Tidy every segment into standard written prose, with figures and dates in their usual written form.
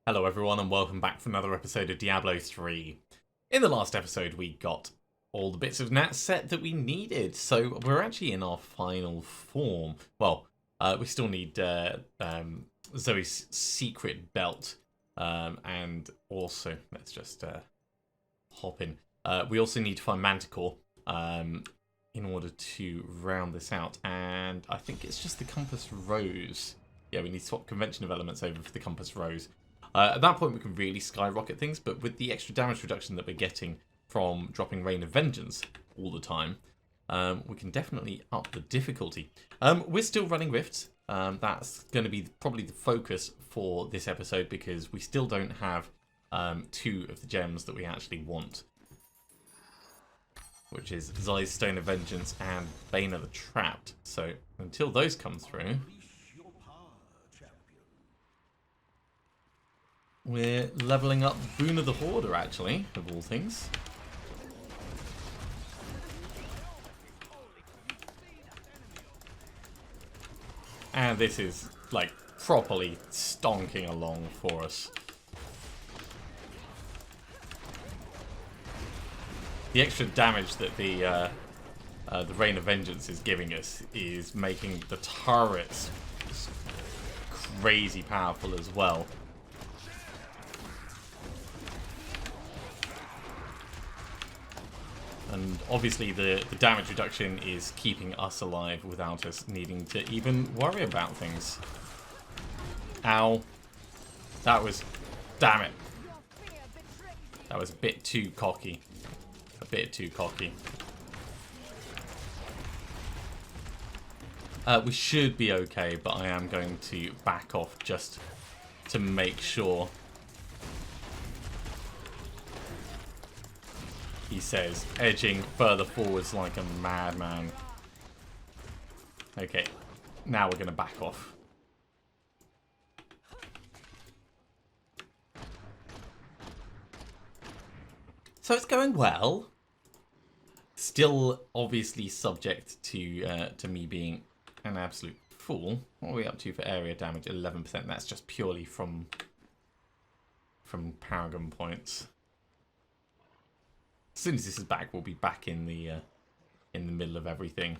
Hello everyone and welcome back for another episode of Diablo 3. In the last episode we got all the bits of Nat set that we needed, so we're actually in our final form. Well, we still need Zoe's secret belt, and also, let's just hop in. We also need to find Manticore in order to round this out, and I think it's just the Compass Rose. Yeah, we need to swap convention of elements over for the Compass Rose. At that point we can really skyrocket things, but with the extra damage reduction that we're getting from dropping Rain of Vengeance all the time, we can definitely up the difficulty. We're still running Rifts. That's going to be probably the focus for this episode because we still don't have two of the gems that we actually want, which is Zai's Stone of Vengeance and Bane of the Trapped. So until those come through, we're leveling up Boon of the Hoarder, actually, of all things. And this is, like, properly stonking along for us. The extra damage that the Rain of Vengeance is giving us is making the turrets crazy powerful as well. And obviously the damage reduction is keeping us alive without us needing to even worry about things. Ow. That was... damn it. That was a bit too cocky. A bit too cocky. We should be okay, but I am going to back off just to make sure. He says, edging further forwards like a madman. Okay, now we're going to back off. So it's going well. Still obviously subject to me being an absolute fool. What are we up to for area damage? 11%. That's just purely from Paragon points. As soon as this is back, we'll be back in the middle of everything.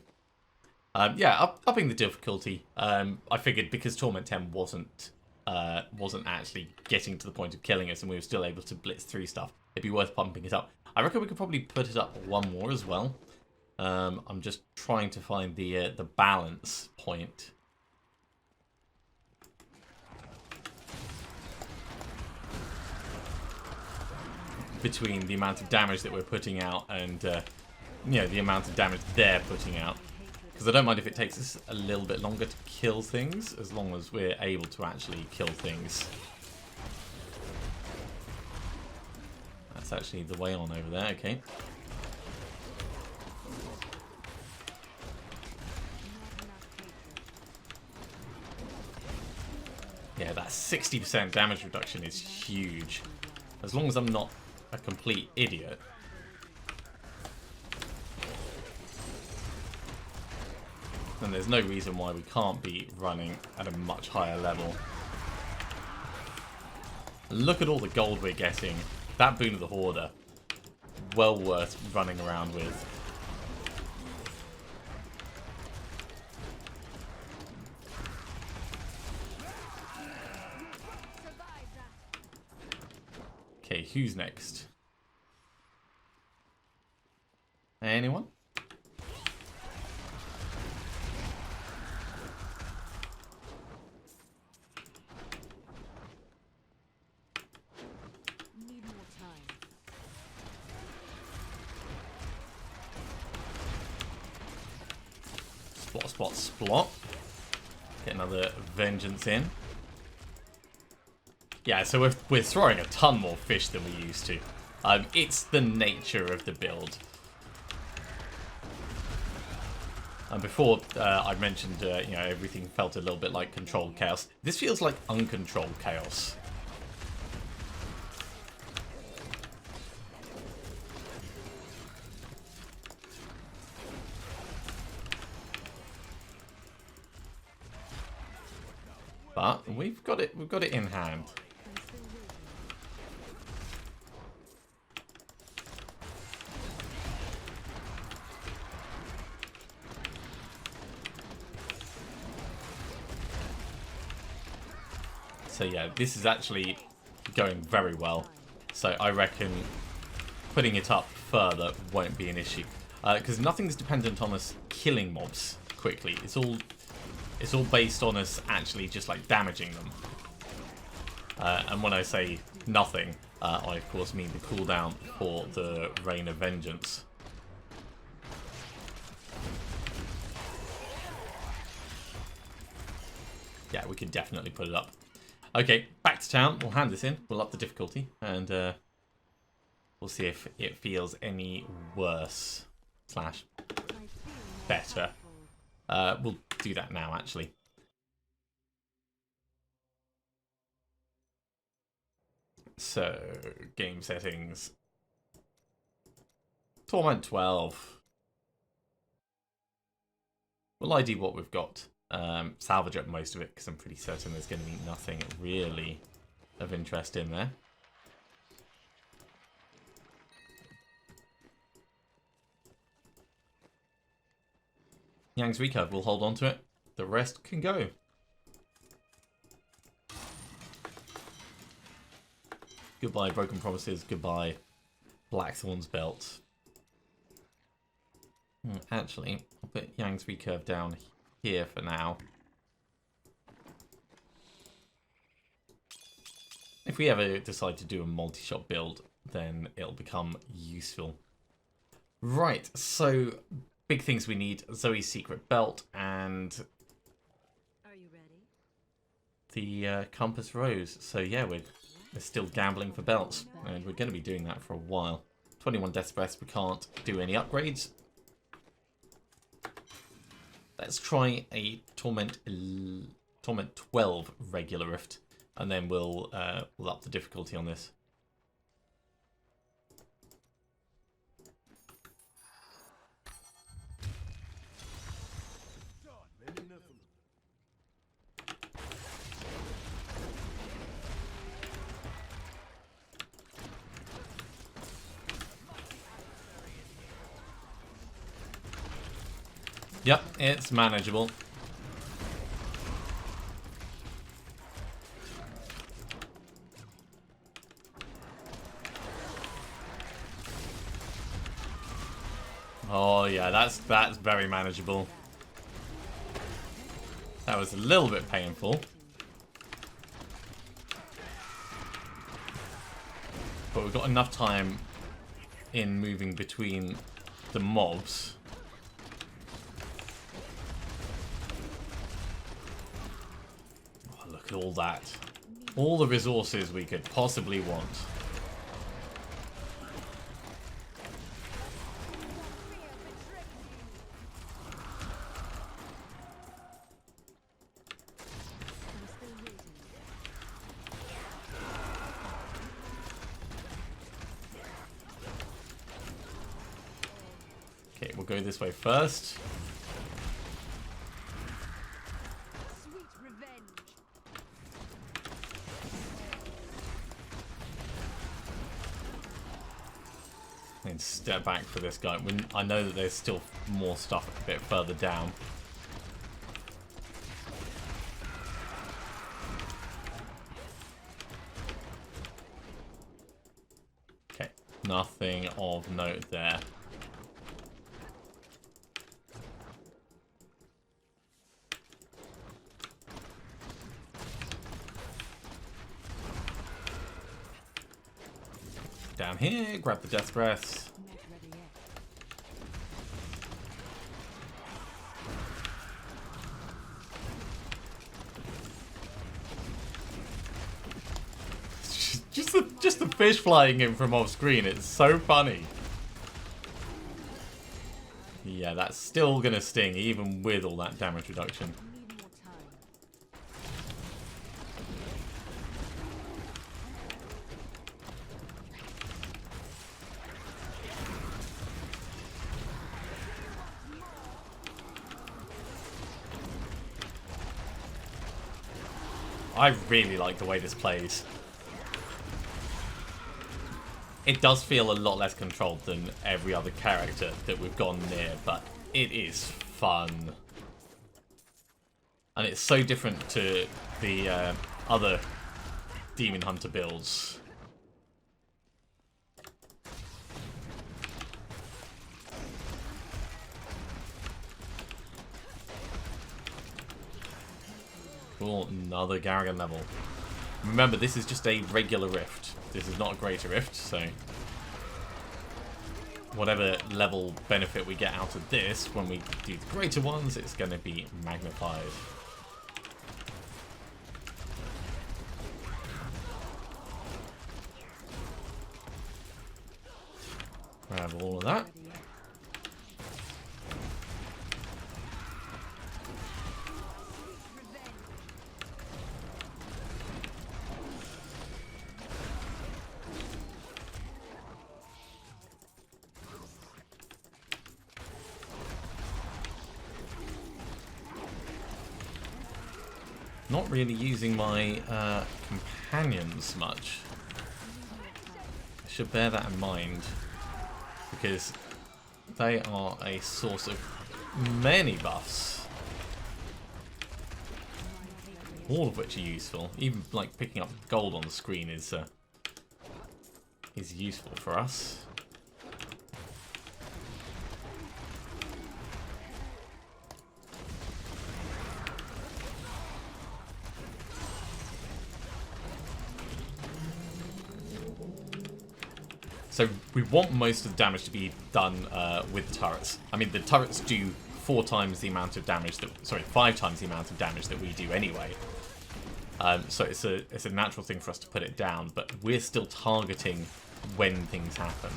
Yeah, upping the difficulty. I figured because Torment 10 wasn't actually getting to the point of killing us, and we were still able to blitz through stuff, it'd be worth pumping it up. I reckon we could probably put it up one more as well. I'm just trying to find the balance point. Between the amount of damage that we're putting out and you know, the amount of damage they're putting out, because I don't mind if it takes us a little bit longer to kill things, as long as we're able to actually kill things. That's actually the way on over there. Okay. Yeah, that 60% damage reduction is huge. As long as I'm not a complete idiot. Then there's no reason why we can't be running at a much higher level. Look at all the gold we're getting. That Boon of the Hoarder, well worth running around with. Okay, who's next? Anyone? Need more time. Splot, splot, splot. Get another Vengeance in. Yeah, so we're throwing a ton more fish than we used to. It's the nature of the build. And before I mentioned, you know, everything felt a little bit like controlled chaos. This feels like uncontrolled chaos. But we've got it in hand. So yeah, this is actually going very well. So I reckon putting it up further won't be an issue. Because nothing's dependent on us killing mobs quickly. It's all based on us actually just like damaging them. And when I say nothing, I of course mean the cooldown for the Rain of Vengeance. Yeah, we could definitely put it up. Okay, back to town. We'll hand this in. We'll up the difficulty. And we'll see if it feels any worse. / better. We'll do that now, actually. So, game settings. Torment 12. We'll ID what we've got. Salvage up most of it, because I'm pretty certain there's going to be nothing really of interest in there. Yang's recurve, we'll hold on to it. The rest can go. Goodbye Broken Promises, goodbye Blackthorn's Belt. Actually, I'll put Yang's recurve down here for now. If we ever decide to do a multi-shot build, then it'll become useful. Right, so big things we need: Zoe's secret belt and Are you ready? the compass rose. So yeah, we're still gambling for belts, and we're going to be doing that for a while. 21 Death Breaths, we can't do any upgrades. Let's try a Torment 12 regular rift, and then we'll up the difficulty on this. Yep, it's manageable. Oh yeah, that's very manageable. That was a little bit painful. But we've got enough time in moving between the mobs. Look at all that. All the resources we could possibly want. Okay, we'll go this way first. And step back for this guy. I know that there's still more stuff a bit further down. Okay, nothing of note there. Down here, grab the death breaths. Just the fish flying in from off screen, it's so funny. Yeah, that's still gonna sting even with all that damage reduction. I really like the way this plays. It does feel a lot less controlled than every other character that we've gone near, but it is fun. And it's so different to the other Demon Hunter builds. Cool, another Garrigan level. Remember, this is just a regular rift. This is not a greater rift, so whatever level benefit we get out of this, when we do the greater ones, it's going to be magnified. Grab all of that. Not really using my companions much. I should bear that in mind, because they are a source of many buffs, all of which are useful. Even like picking up gold on the screen is useful for us. So we want most of the damage to be done with the turrets. I mean, the turrets do 4 times the amount of damage that, sorry, 5 times the amount of damage that we do anyway. So it's a natural thing for us to put it down, but we're still targeting when things happen.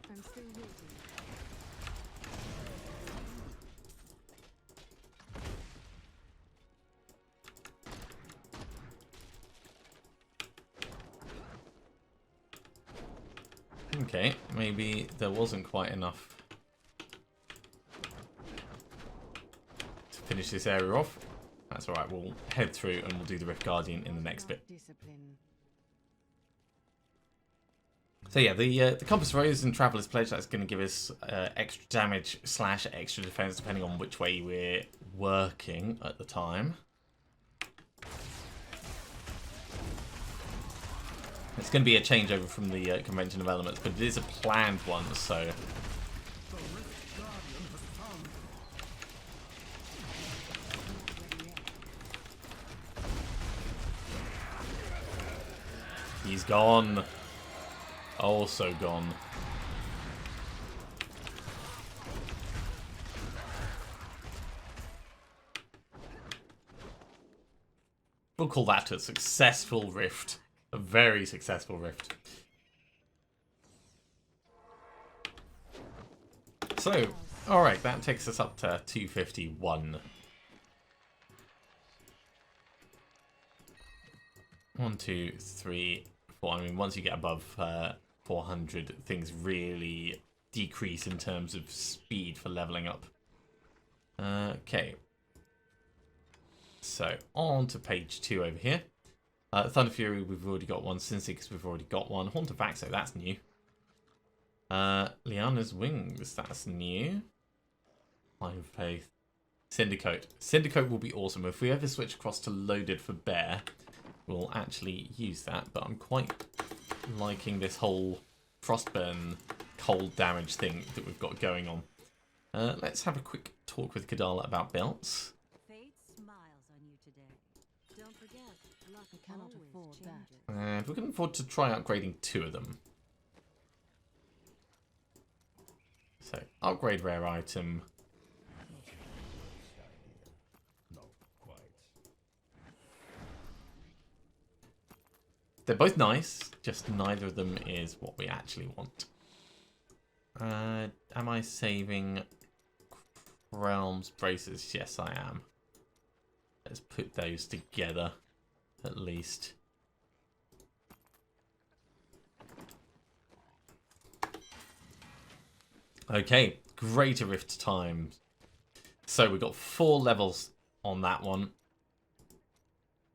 I'm still waiting. Okay, maybe there wasn't quite enough to finish this area off. That's alright, we'll head through and we'll do the Rift Guardian in the next bit. Discipline. So yeah, the Compass Rose and Traveler's Pledge, that's going to give us extra damage / extra defense depending on which way we're working at the time. It's going to be a changeover from the Convention of Elements, but it is a planned one, so... He's gone. Also gone. We'll call that a successful rift. A very successful rift. So, alright, that takes us up to 251. 1, 2, 3, 4. I mean, once you get above 400, things really decrease in terms of speed for leveling up. Okay. So, on to page 2 over here. Thunder Fury, we've already got one. Sin Seekers, we've already got one. Haunt of Vaxo, that's new. Liana's Wings, that's new. Line of Faith. Syndicate. Syndicate will be awesome. If we ever switch across to Loaded for Bear, we'll actually use that. But I'm quite liking this whole Frostburn cold damage thing that we've got going on. Let's have a quick talk with Kadala about belts. Fate smiles on you today. Don't forget, luck cannot always afford changes. And we can afford to try upgrading 2 of them. So, upgrade rare item. They're both nice, just neither of them is what we actually want. Am I saving Realms Braces? Yes, I am. Let's put those together, at least. Okay, Greater Rift time. So we've got 4 levels on that one.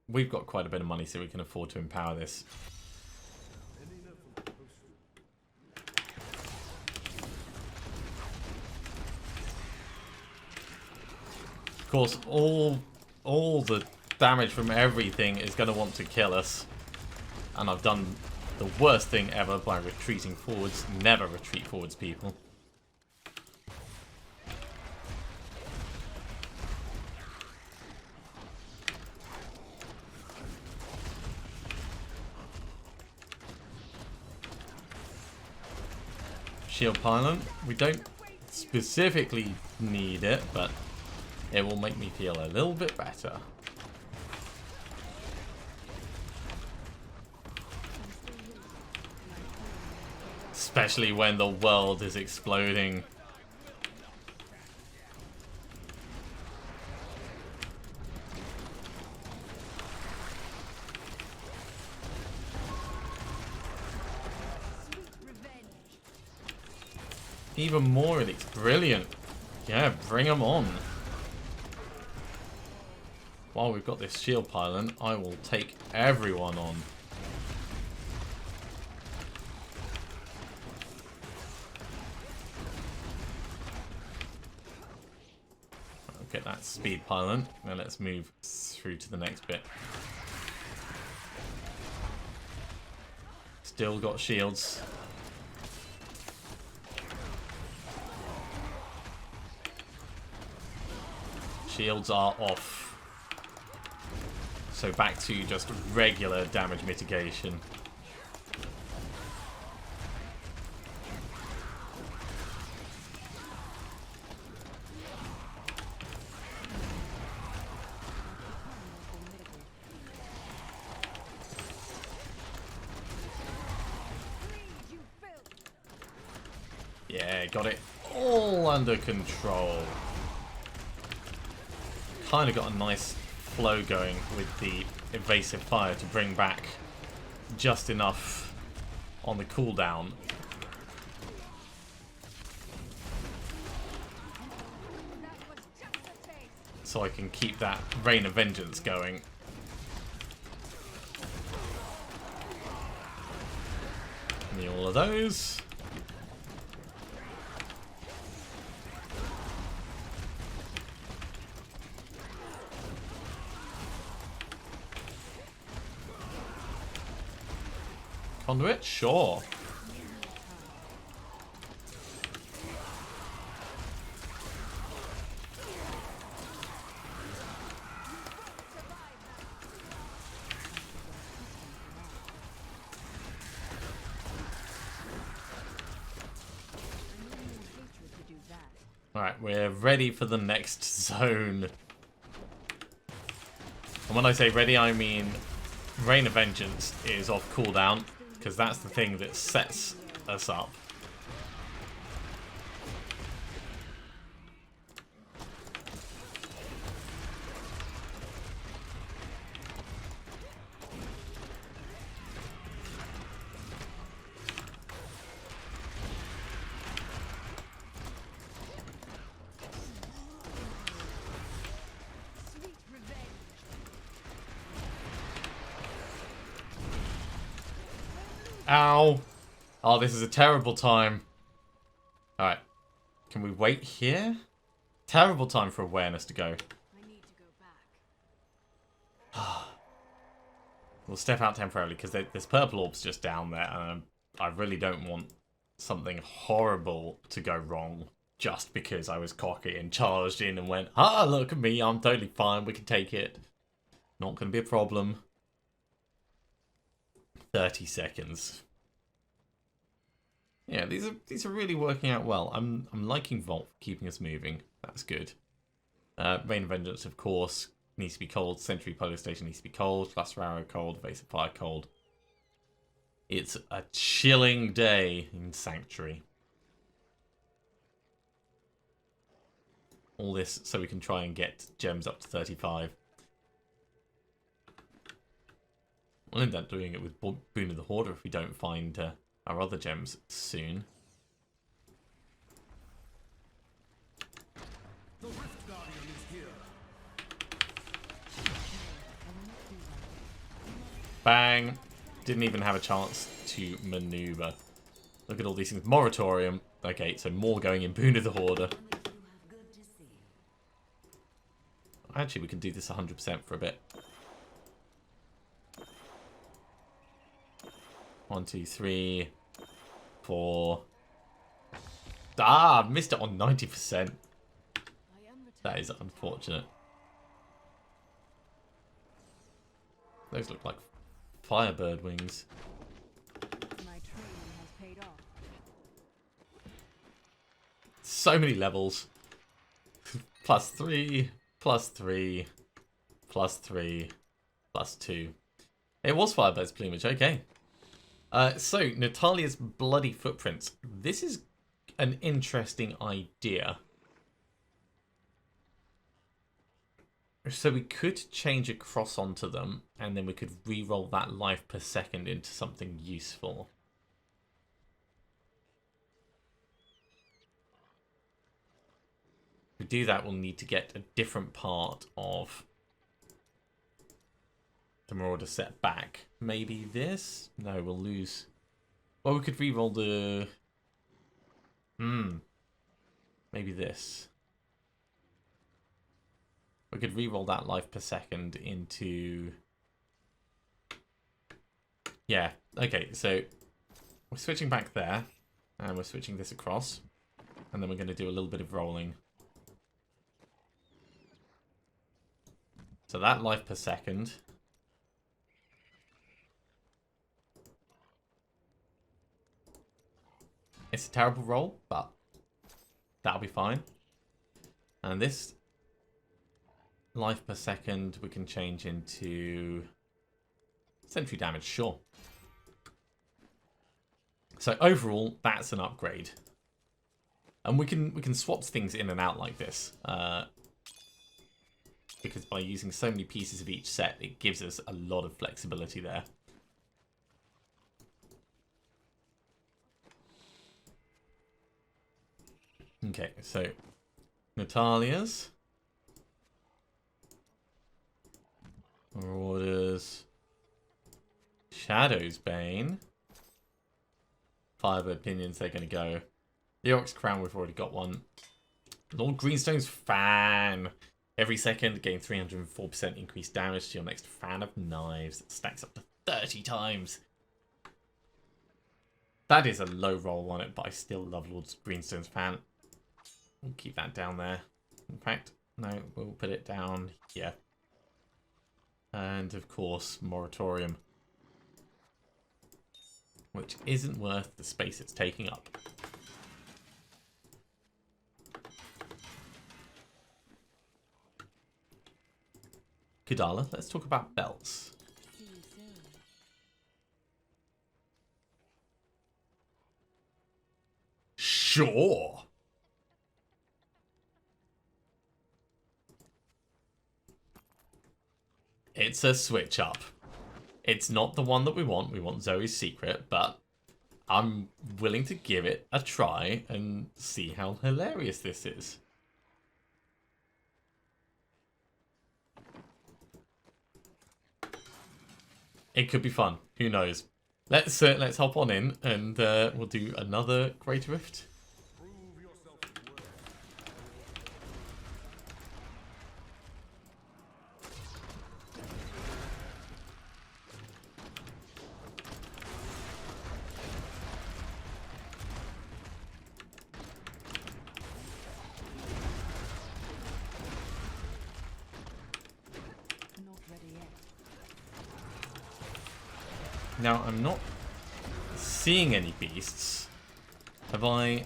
We've got quite a bit of money, so we can afford to empower this. Of course, all the damage from everything is going to want to kill us. And I've done the worst thing ever by retreating forwards. Never retreat forwards, people. Shield pylon. We don't specifically need it, but it will make me feel a little bit better. Especially when the world is exploding. Even more elites. Brilliant. Yeah, bring them on. While we've got this shield pylon, I will take everyone on. Get that speed pylon. Now let's move through to the next bit. Still got shields. Shields are off. So back to just regular damage mitigation. Yeah, got it all under control. Kind of got a nice flow going with the evasive fire to bring back just enough on the cooldown. So I can keep that Rain of Vengeance going. Give me all of those. Conduit? Sure. Alright, we're ready for the next zone. And when I say ready, I mean Rain of Vengeance is off cooldown, because that's the thing that sets us up. Ow! Oh, this is a terrible time. Alright. Can we wait here? Terrible time for awareness to go. I need to go back. We'll step out temporarily because this purple orb's just down there, and I really don't want something horrible to go wrong just because I was cocky and charged in and went, ah, look at me, I'm totally fine, we can take it. Not going to be a problem. 30 seconds. Yeah, these are really working out well. I'm liking Vault for keeping us moving. That's good. Rain of Vengeance, of course, needs to be cold. Sentry Polar Station needs to be cold. Cluster Arrow cold. Evasive Fire cold. It's a chilling day in Sanctuary. All this so we can try and get gems up to 35. We'll end up doing it with Boon of the Hoarder if we don't find our other gems soon. The Rift Guardian is here. Bang! Didn't even have a chance to maneuver. Look at all these things. Moratorium. Okay, so more going in Boon of the Hoarder. Actually, we can do this 100% for a bit. 1, 2, 3, 4. Ah, missed it on 90%. That is unfortunate. Those look like Firebird wings. My training has paid off. So many levels. +3, +3, +3, +2. It was Firebird's plumage, okay. So, Natalia's bloody footprints. This is an interesting idea. So we could change a cross onto them, and then we could re-roll that life per second into something useful. To do that, we'll need to get a different part of the Marauder set back. Maybe this? No, we'll lose. Well, we could re-roll the... Maybe this. We could re-roll that life per second into... Yeah, okay, so we're switching back there, and we're switching this across, and then we're going to do a little bit of rolling. So that life per second. It's a terrible roll, but that'll be fine. And this life per second we can change into sentry damage, sure. So overall, that's an upgrade. And we can swap things in and out like this. Because by using so many pieces of each set, it gives us a lot of flexibility there. Okay, so Natalia's, Marauders, Shadow's Bane, Firebird Pinions, they're going to go. The Orc's Crown, we've already got one. Lord Greenstone's Fan. Every second, gain 304% increased damage to your next fan of knives. It stacks up to 30 times. That is a low roll on it, but I still love Lord Greenstone's Fan. We'll keep that down there. In fact, no, we'll put it down here. And, of course, Moratorium. Which isn't worth the space it's taking up. Kudala, let's talk about belts. See you soon. Sure. It's a switch up. It's not the one that we want Zoe's Secret, but I'm willing to give it a try and see how hilarious this is. It could be fun. Who knows? Let's hop on in and we'll do another Great Rift. Prove yourself worthy. Not ready yet. Now, I'm not seeing any beasts. Have I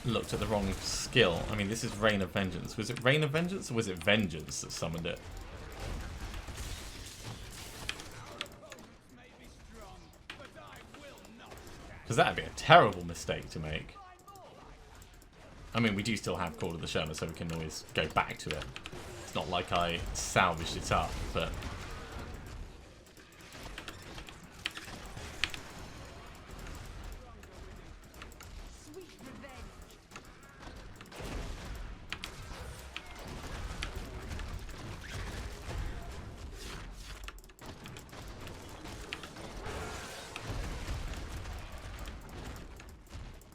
looked at the wrong skill? I mean, this is Rain of Vengeance. Was it Rain of Vengeance or was it Vengeance that summoned it? Because that would be a terrible mistake to make. I mean, we do still have Call of the Shona, so we can always go back to it. It's not like I salvaged it up, but... Sweet revenge.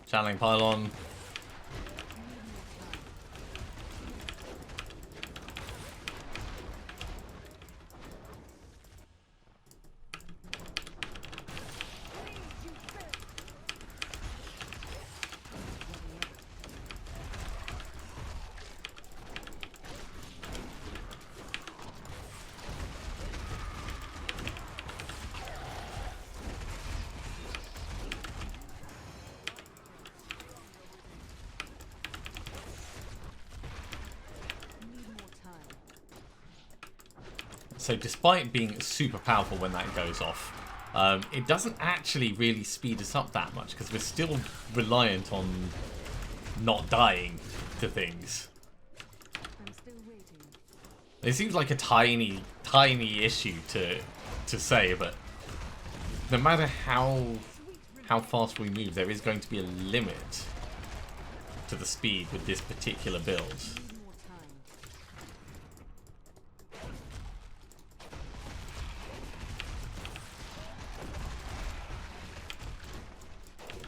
Channeling Pylon. So despite being super powerful when that goes off, it doesn't actually really speed us up that much because we're still reliant on not dying to things. I'm still waiting. It seems like a tiny issue to say, but no matter how fast we move, there is going to be a limit to the speed with this particular build. Need more time.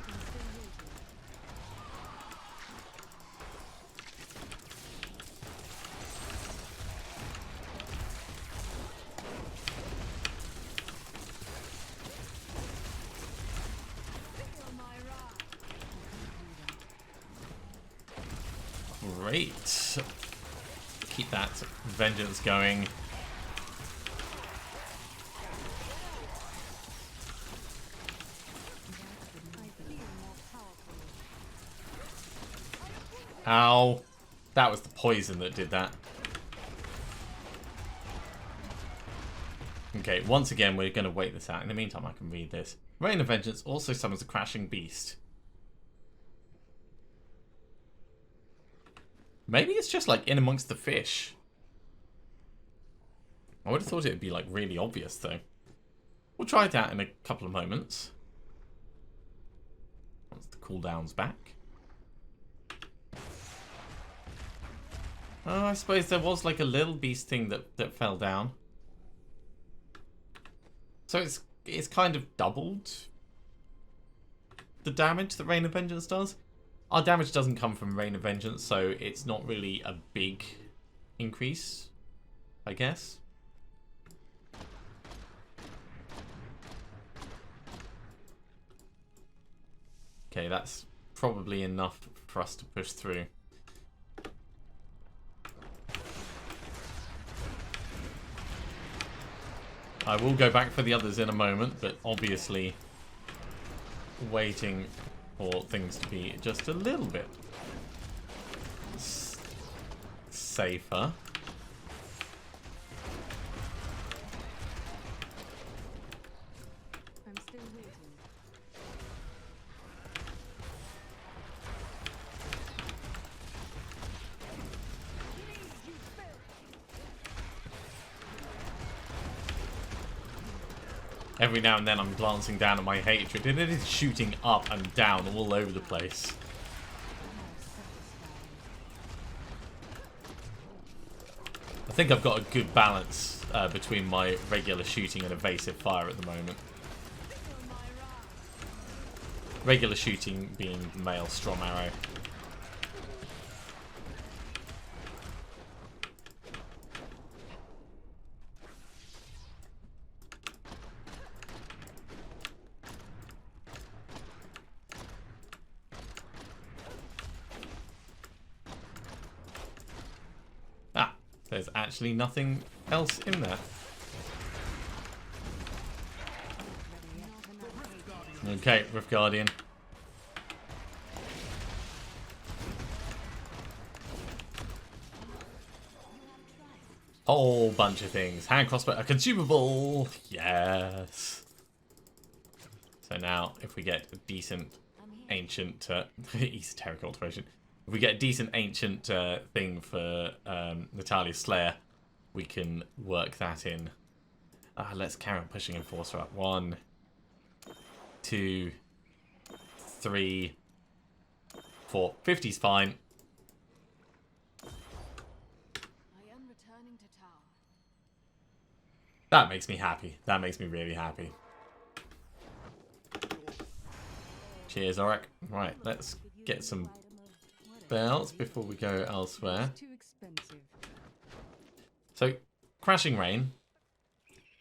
I'm still waiting. Feel my wrath. Great. Keep that vengeance going. I feel more powerful. Ow. That was the poison that did that. Okay, once again, we're going to wait this out. In the meantime, I can read this. Rain of Vengeance also summons a crashing beast. Maybe it's just like in amongst the fish. I would have thought it would be like really obvious though. We'll try it out in a couple of moments. Once the cooldown's back. Oh, I suppose there was like a little beast thing that fell down. So it's kind of doubled the damage that Rain of Vengeance does. Our damage doesn't come from Rain of Vengeance, so it's not really a big increase, I guess. Okay, that's probably enough for us to push through. I will go back for the others in a moment, but obviously waiting for things to be just a little bit safer. I'm still waiting. Every now and then I'm glancing down at my hatred, and it is shooting up and down all over the place. I think I've got a good balance between my regular shooting and evasive fire at the moment. Regular shooting being Maelstrom arrow. Ah, there's actually nothing else in there. Okay, Rift Guardian. Whole bunch of things. Hand crossbow, a consumable. Yes. So now, if we get a decent ancient esoteric alteration, if we get a decent ancient thing for Natalia's Slayer, we can work that in. Let's carry on pushing Enforcer up. 1, 2, 3, 4. 50's fine. I am returning to tower. That makes me happy. That makes me really happy. Cheers, Auric. Right, let's get some belts before we go elsewhere. Too expensive. So, Crashing Rain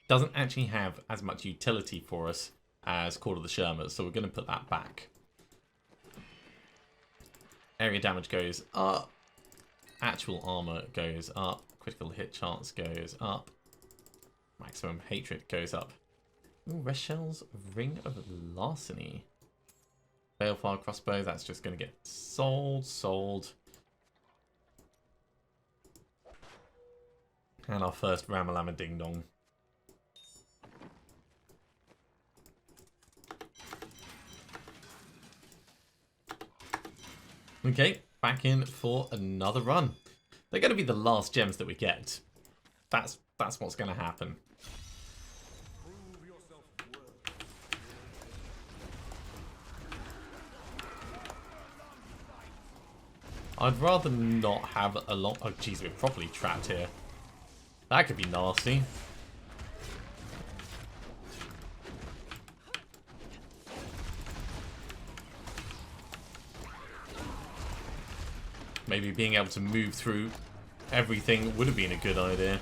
doesn't actually have as much utility for us as Call of the Shermers, so we're going to put that back. Area damage goes up. Actual armor goes up. Critical hit chance goes up. Maximum hatred goes up. Ooh, Reshel's Ring of Larceny. Balefire crossbow, that's just going to get sold. And our first Ramalama Ding Dong. Okay, back in for another run. They're going to be the last gems that we get. That's what's going to happen. Prove yourself worthy. I'd rather not have a lot... Oh, jeez, we're properly trapped here. That could be nasty. Maybe being able to move through everything would have been a good idea.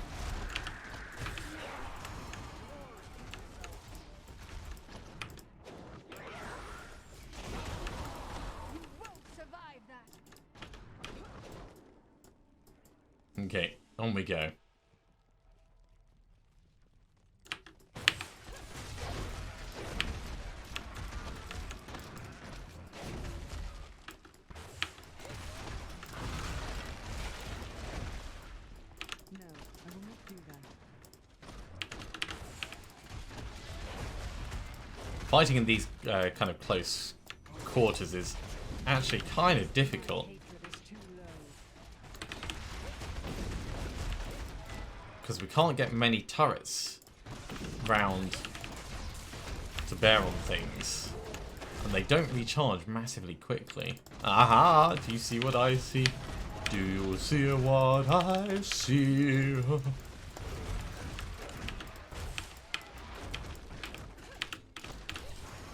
Okay, on we go. No, I will not do that. Fighting in these kind of close quarters is actually kind of difficult. Hatred is too low. Because we can't get many turrets round to bear on things. And they don't recharge massively quickly. Aha! Do you see what I see? Do you see what I see?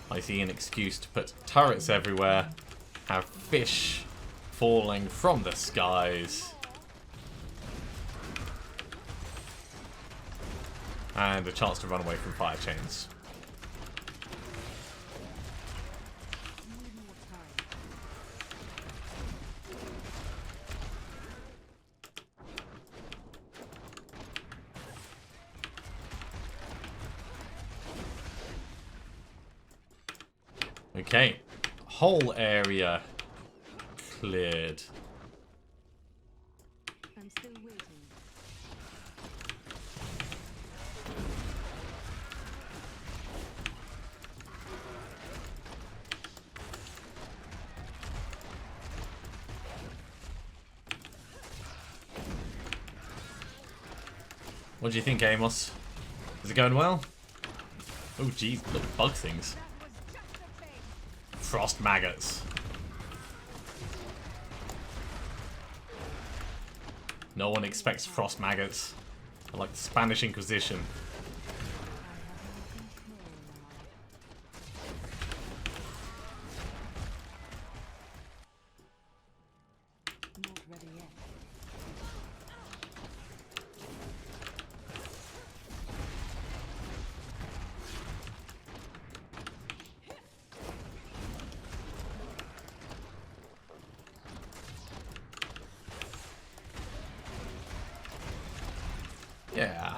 I see an excuse to put turrets everywhere, have fish falling from the skies, and a chance to run away from fire chains. Need more time. Okay, whole area cleared. I'm still waiting. What do you think, Amos? Is it going well? Oh, geez, little bug things. Frost maggots. No one expects frost maggots. They're like the Spanish Inquisition. Not ready yet. Yeah.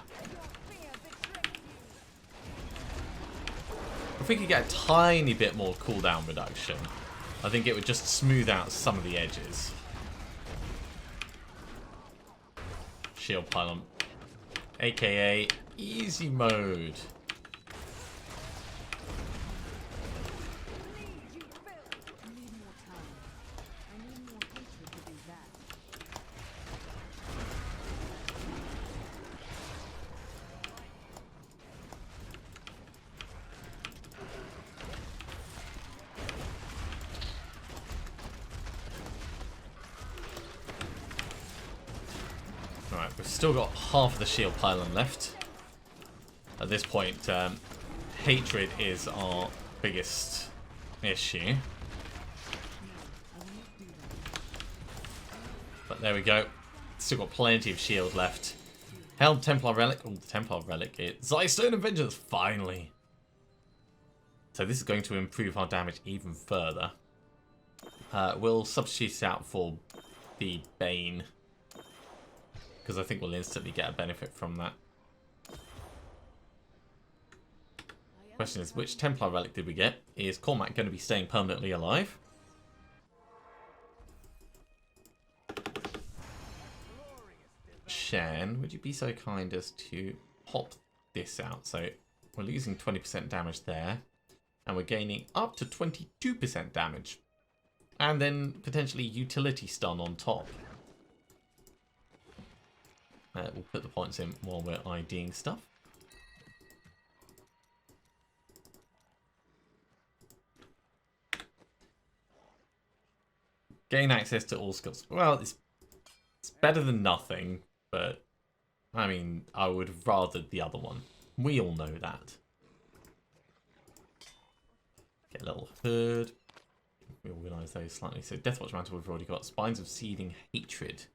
If we could get a tiny bit more cooldown reduction, I think it would just smooth out some of the edges. Shield pylon. AKA easy mode. I need more time. I need more hatred to do that. Alright, we've still got half of the shield pylon left. At this point, hatred is our biggest issue. I will not do that. But there we go. Still got plenty of shield left. Helm, Templar Relic. Oh, the Templar Relic. Zystone and Vengeance, finally. So this is going to improve our damage even further. We'll substitute it out for the Bane, because I think we'll instantly get a benefit from that. Question is, which Templar Relic did we get? Is Cormac going to be staying permanently alive? Chen, would you be so kind as to pop this out? So we're losing 20% damage there, and we're gaining up to 22% damage. And then potentially utility stun on top. We'll put the points in while we're IDing stuff. Gain access to all skills. Well, it's better than nothing, but I mean, I would rather the other one. We all know that. Get a little hood. We organise those slightly. So Deathwatch Mantle we've already got. Spines of Seething Hatred.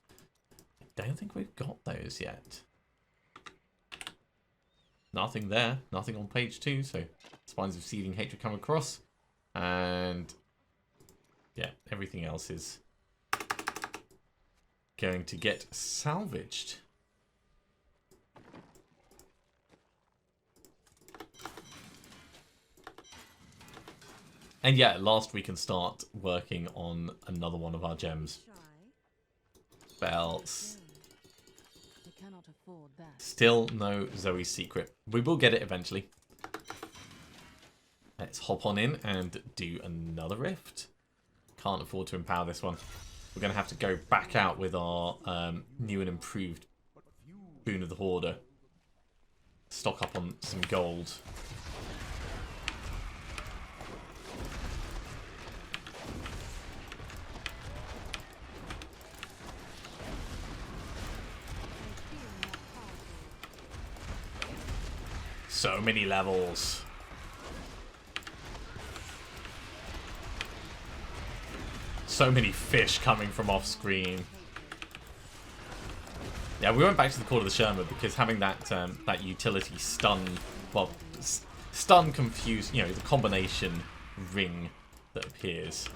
I don't think we've got those yet. Nothing there. Nothing on page 2. So Spines of Seething Hatred come across. And yeah, everything else is going to get salvaged. And yeah, at last we can start working on another one of our gems. Belts. I cannot afford that. Still no Zoe's secret. We will get it eventually. Let's hop on in and do another rift. Can't afford to empower this one. We're going to have to go back out with our new and improved Boon of the Hoarder. Stock up on some gold. So many levels. So many fish coming from off screen. Yeah, we went back to the Court of the Sherman because having that that utility stun, well, stun confuse, you know, the combination ring that appears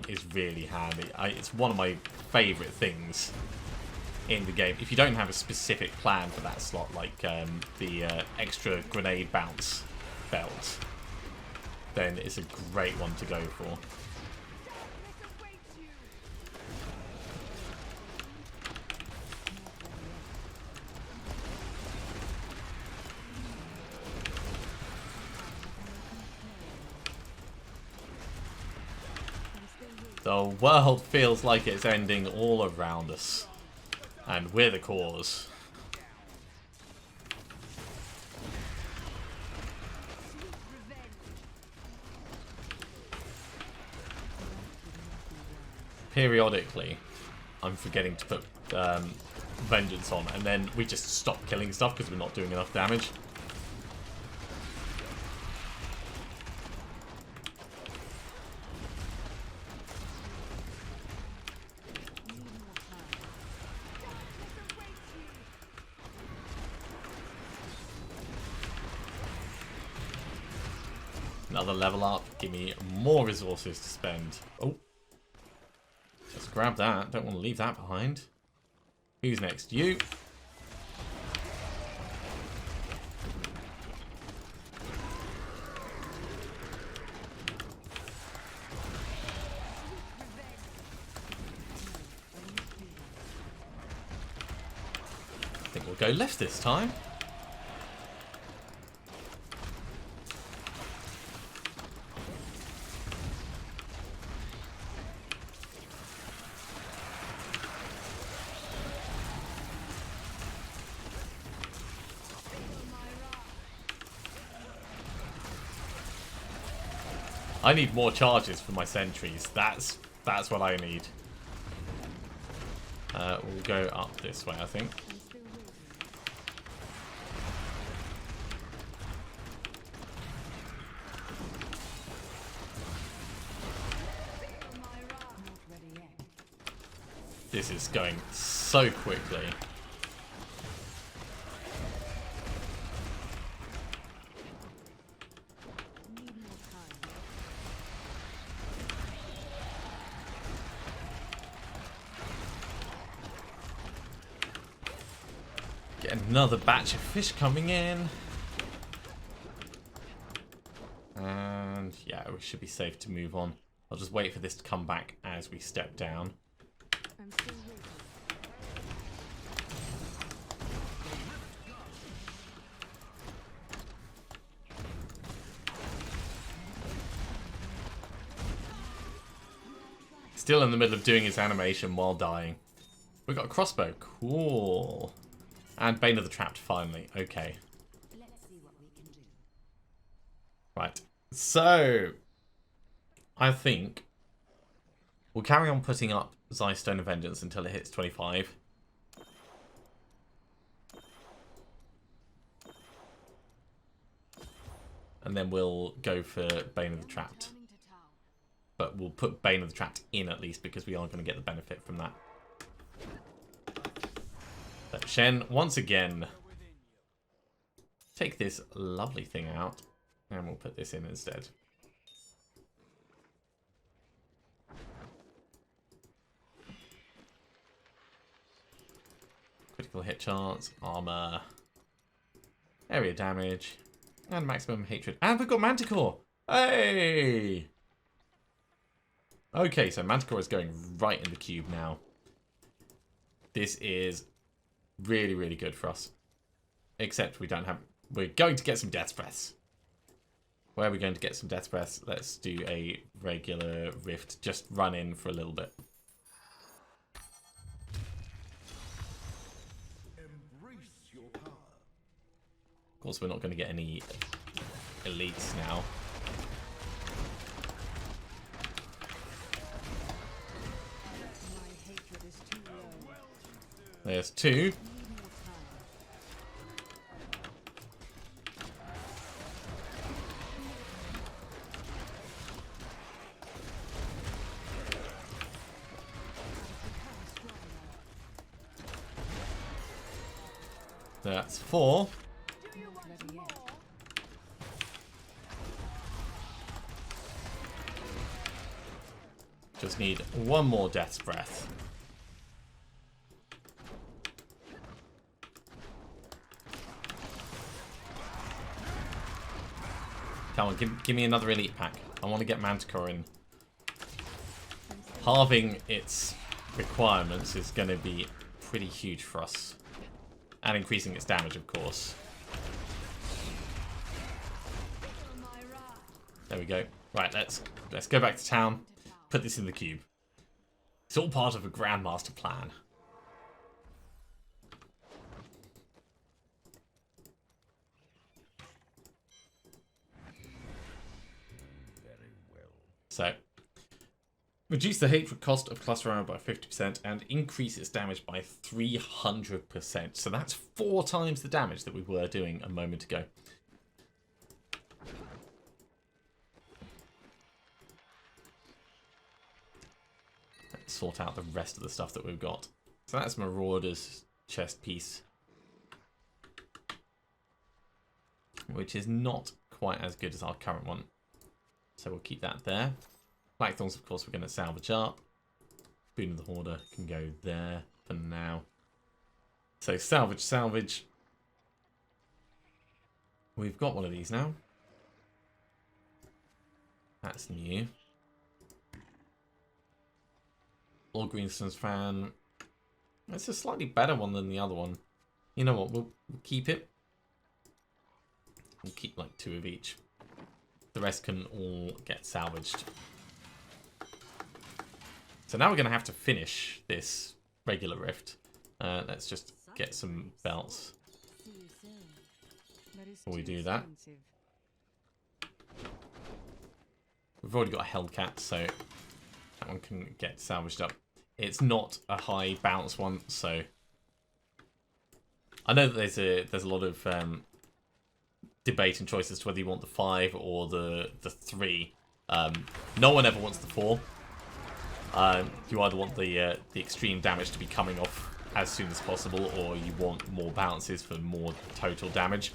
is really handy. It's one of my favourite things in the game. If you don't have a specific plan for that slot, like the extra grenade bounce belt, then it's a great one to go for. The world feels like it's ending all around us. And we're the cause. Periodically, I'm forgetting to put Vengeance on, and then we just stop killing stuff because we're not doing enough damage. Another level up. Give me more resources to spend. Oh. Let's grab that. Don't want to leave that behind. Who's next? You. I think we'll go left this time. I need more charges for my sentries. That's what I need. We'll go up this way, I think. This is going so quickly. Get another batch of fish coming in. And yeah, we should be safe to move on. I'll just wait for this to come back as we step down. I'm still waiting. Still in the middle of doing his animation while dying. We've got a crossbow. Cool. And Bane of the Trapped, finally. Okay. Let's see what we can do. Right. So, I think we'll carry on putting up Zai Stone of Vengeance until it hits 25. And then we'll go for Bane of the Trapped. Returning to town. But we'll put Bane of the Trapped in at least because we are going to get the benefit from that. So Shen, once again, take this lovely thing out. And we'll put this in instead. Critical hit chance, armor, area damage, and maximum hatred. And we've got Manticore! Hey! Okay, so Manticore is going right in the cube now. This is really, really good for us. Except we don't have... We're going to get some Death Breaths. Where are we going to get some Death Breaths? Let's do a regular Rift. Just run in for a little bit. Embrace your power. Of course, we're not going to get any elites now. My hatred is too low. There's 2. Need more time. That's 4. Ready yet. Just need one more Death's Breath. Come on, give me another elite pack. I want to get Manticore in. Halving its requirements is going to be pretty huge for us. And increasing its damage, of course. There we go. Right, let's go back to town. Put this in the cube. It's all part of a Grandmaster plan. Very well. So, reduce the hatred cost of cluster armor by 50% and increase its damage by 300%. So that's 4 times the damage that we were doing a moment ago. Let's sort out the rest of the stuff that we've got. So that's Marauder's chest piece, which is not quite as good as our current one. So we'll keep that there. Blackthorns, of course, we're going to salvage up. Boon of the Hoarder can go there for now. So salvage, salvage. We've got one of these now. That's new. Lord Greenstone's fan. It's a slightly better one than the other one. You know what? We'll keep it. We'll keep like 2 of each. The rest can all get salvaged. So now we're going to have to finish this regular rift. Let's just get some belts See you soon. That is before we too do that. expensive. We've already got a Hellcat, so that one can get salvaged up. It's not a high bounce one, so I know that there's a lot of debate and choice as to whether you want the 5 or the 3. No one ever wants the 4. You either want the extreme damage to be coming off as soon as possible, or you want more bounces for more total damage.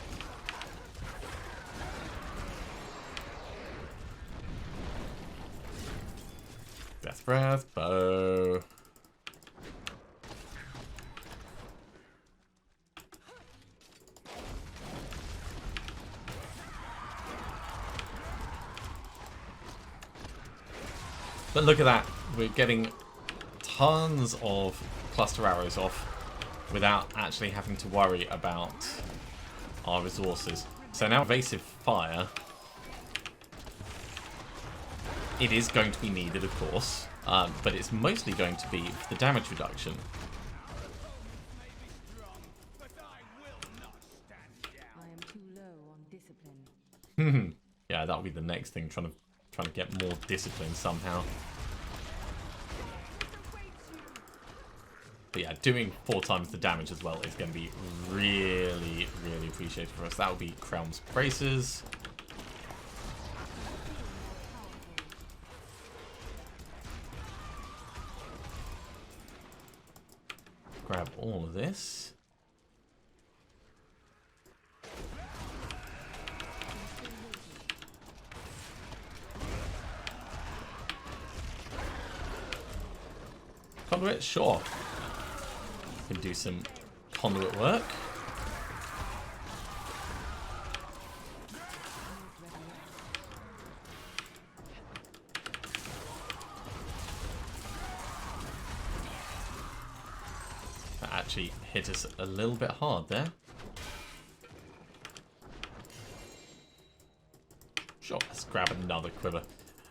Death Breath, bow. But look at that. We're getting tons of cluster arrows off without actually having to worry about our resources. So now evasive fire. It is going to be needed, of course. but it's mostly going to be the damage reduction. I am too low on discipline. Yeah, that'll be the next thing, trying to get more discipline somehow. But yeah, doing 4 times the damage as well is going to be really, really appreciated for us. That will be Krelm's Braces. Grab all of this. Conduit? Sure. Can do some conduit work. That actually hit us a little bit hard there. Sure, let's grab another quiver.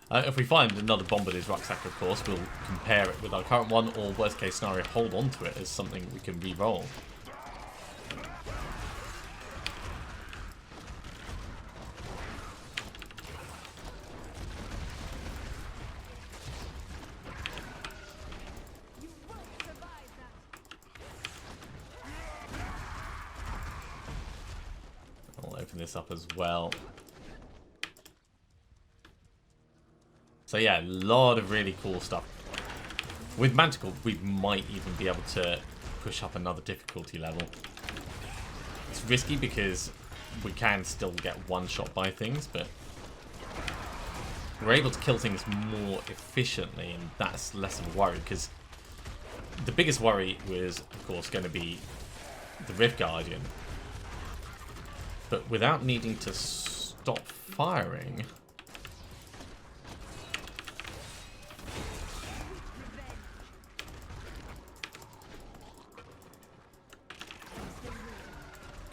If we find another Bombardier's Rucksack, of course, we'll compare it with our current one, or worst case scenario, hold on to it as something we can re-roll. I'll open this up as well. So yeah, a lot of really cool stuff. With Manticore, we might even be able to push up another difficulty level. It's risky because we can still get one-shot by things, but we're able to kill things more efficiently, and that's less of a worry, because the biggest worry was, of course, going to be the Rift Guardian. But without needing to stop firing...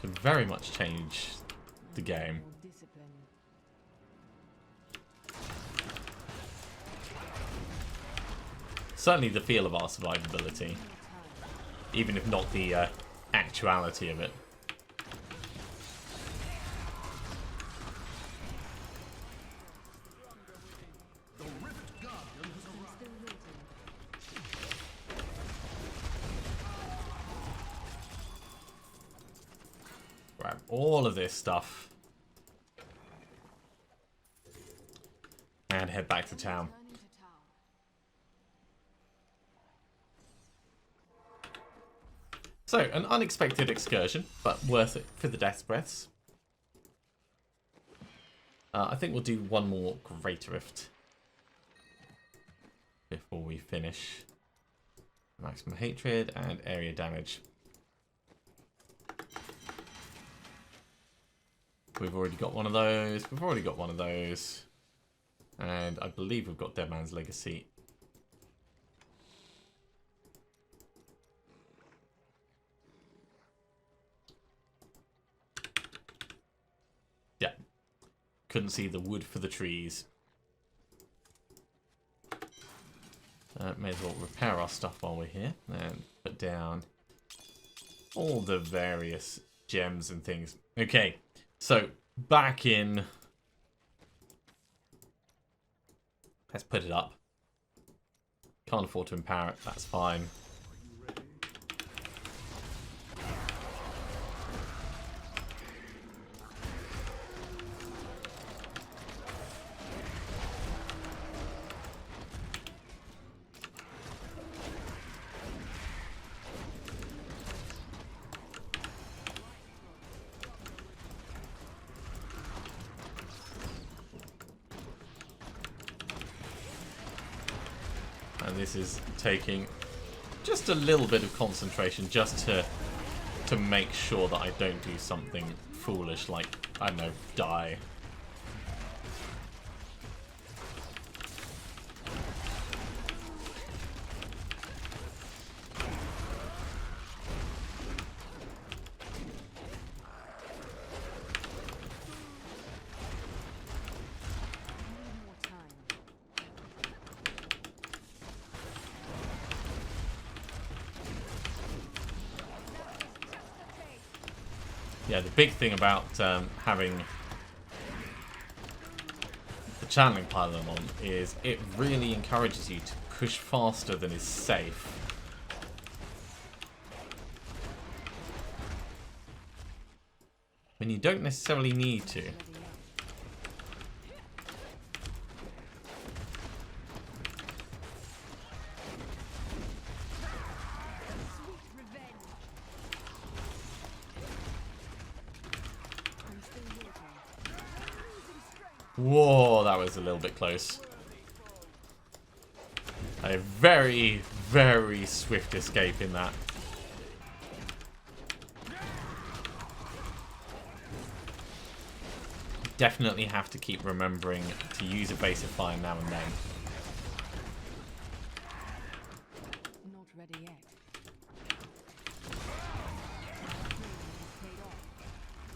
can very much change the game. Certainly the feel of our survivability, even if not the actuality of it. Grab all of this stuff and head back to town. So, an unexpected excursion, but worth it for the Death's Breaths. I think we'll do one more Great Rift before we finish. Maximum Hatred and area damage. We've already got one of those. We've already got one of those. And I believe we've got Dead Man's Legacy. Yeah. Couldn't see the wood for the trees. May as well repair our stuff while we're here. And put down all the various gems and things. Okay. So, back in... Let's put it up. Can't afford to empower it, that's fine. And this is taking just a little bit of concentration just to make sure that I don't do something foolish like, I don't know, die. Yeah, the big thing about having the channeling pylon on is it really encourages you to push faster than is safe. When you don't necessarily need to. Whoa, that was a little bit close. A very, very swift escape in that. Definitely have to keep remembering to use Evasive Fire now and then. Not ready yet.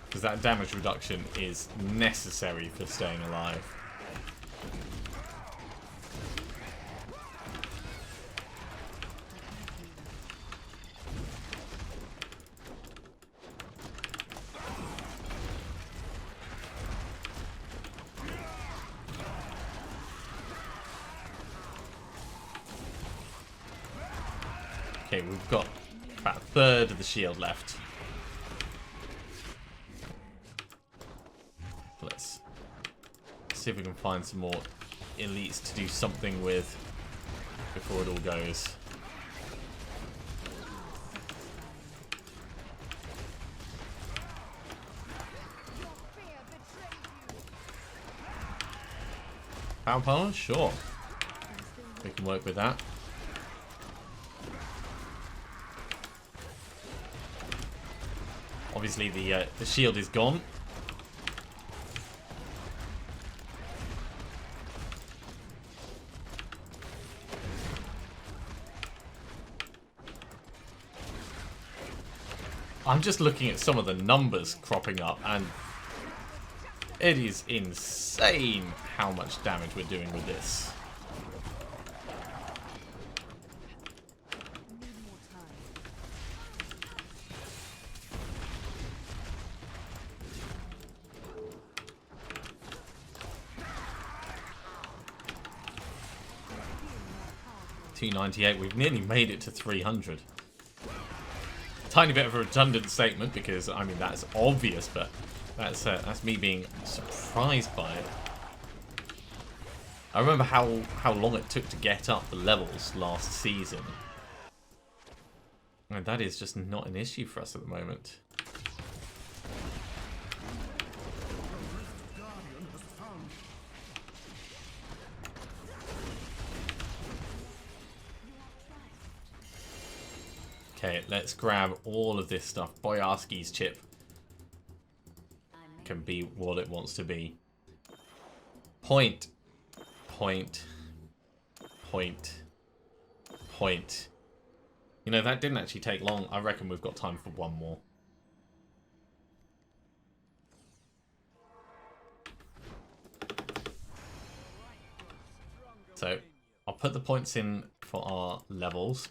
Because that damage reduction is necessary for staying alive. Okay, we've got about a third of the shield left. Let's see if we can find some more elites to do something with before it all goes. Power pylon? Sure. We can work with that. Obviously the shield is gone. I'm just looking at some of the numbers cropping up, and it is insane how much damage we're doing with this. Need more time. $298. We've nearly made it to 300. Tiny bit of a redundant statement because I mean that's obvious, but that's me being surprised by it. I remember how long it took to get up the levels last season, and that is just not an issue for us at the moment. Okay, let's grab all of this stuff. Boyarski's chip can be what it wants to be. Point. Point. Point. Point. You know, that didn't actually take long. I reckon we've got time for one more. So, I'll put the points in for our levels,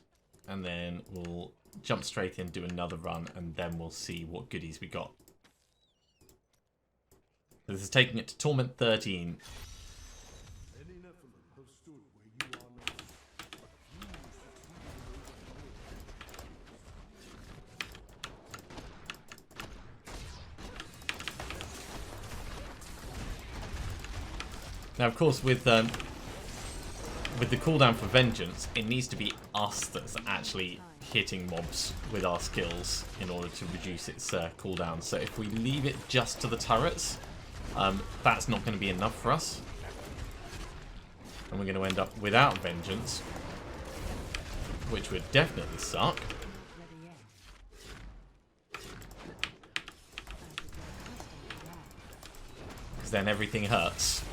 and then we'll jump straight in, do another run, and then we'll see what goodies we got. This is taking it to Torment 13. Now, of course, with the cooldown for Vengeance, it needs to be us that's actually hitting mobs with our skills in order to reduce its cooldown. So if we leave it just to the turrets, that's not going to be enough for us. And we're going to end up without Vengeance, which would definitely suck. Because then everything hurts.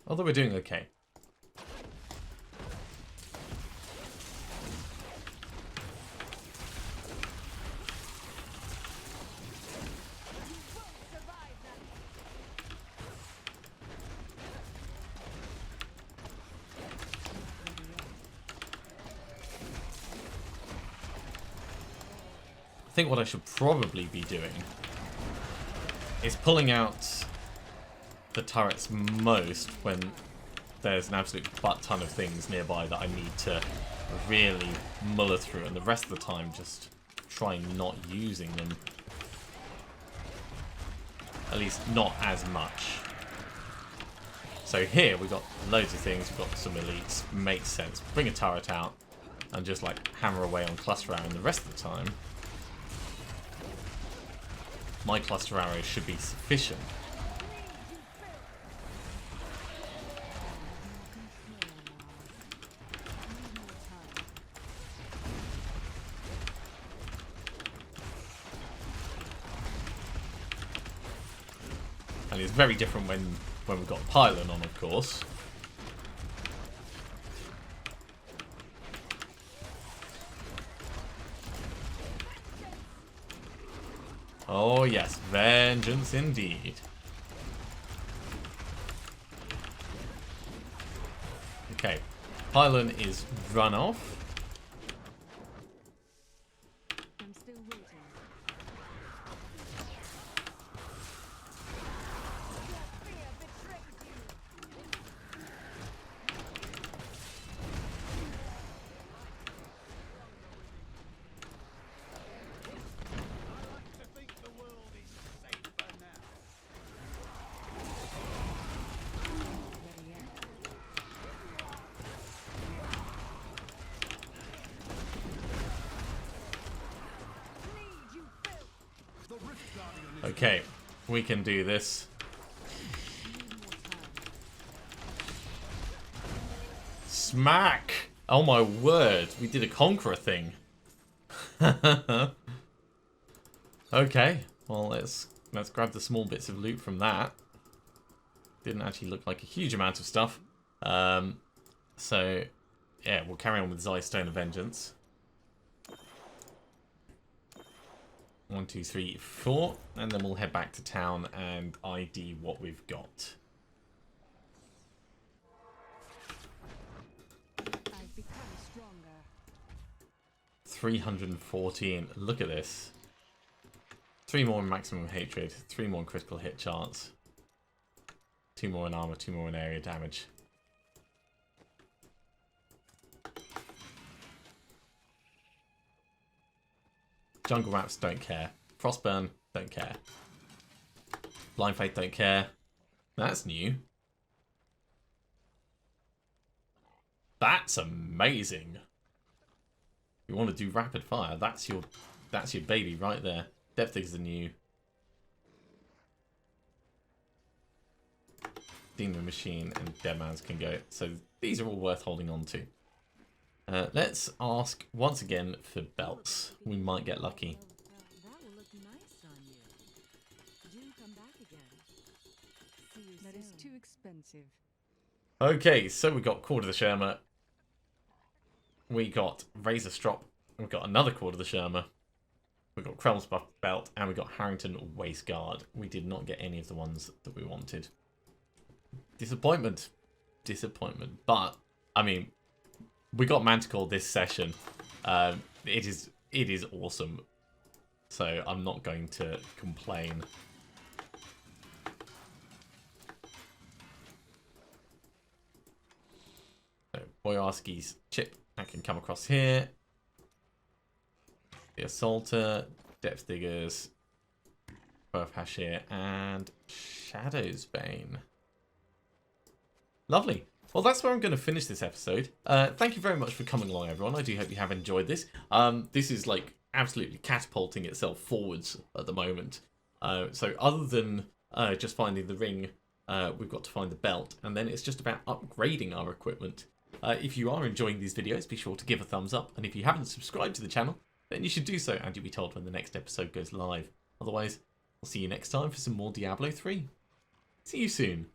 Although we're doing okay. think what I should probably be doing is pulling out the turrets most when there's an absolute butt ton of things nearby that I need to really muller through, and the rest of the time just try not using them. At least not as much. So here we've got loads of things, we've got some elites, makes sense. Bring a turret out and just like hammer away on cluster arrow, and the rest of the time my cluster arrows should be sufficient. And it's very different when we've got Pylon on, of course. Oh yes, vengeance indeed. Okay, Pylon is run off. I'm still waiting. Okay, we can do this. Smack! Oh my word, we did a Conqueror thing. Okay, well let's grab the small bits of loot from that. Didn't actually look like a huge amount of stuff. So yeah, we'll carry on with Zai Stone of Vengeance. 1, 2, 3, 4, and then we'll head back to town and ID what we've got. I've become stronger. 314. Look at this. 3 more in maximum hatred, 3 more in critical hit chance, 2 more in armor, 2 more in area damage. Jungle Raps don't care. Frostburn don't care. Blind Faith don't care. That's new. That's amazing. You want to do rapid fire? That's your baby right there. Depth Diggers are new. Demon Machine and Deadman's can go. So these are all worth holding on to. Let's ask once again for belts. We might get lucky. That will look nice on you. Do come back again. See you soon. That is too expensive. Okay, so we got Cord of the Sherma. We got Razor Strop. We got another Cord of the Sherma. We got Krell's Buff Belt, and we got Harrington Waist Guard. We did not get any of the ones that we wanted. Disappointment. Disappointment. But, I mean, we got Manticore this session. It is awesome. So I'm not going to complain. So Boyarski's chip, that can come across here. The Assaulter, Depth Diggers, Birth Hashir, and Shadow's Bane. Lovely. Well, that's where I'm going to finish this episode. Thank you very much for coming along, everyone. I do hope you have enjoyed this. This is, like, absolutely catapulting itself forwards at the moment. So other than just finding the ring, we've got to find the belt. And then it's just about upgrading our equipment. If you are enjoying these videos, be sure to give a thumbs up. And if you haven't subscribed to the channel, then you should do so, and you'll be told when the next episode goes live. Otherwise, I'll see you next time for some more Diablo 3. See you soon.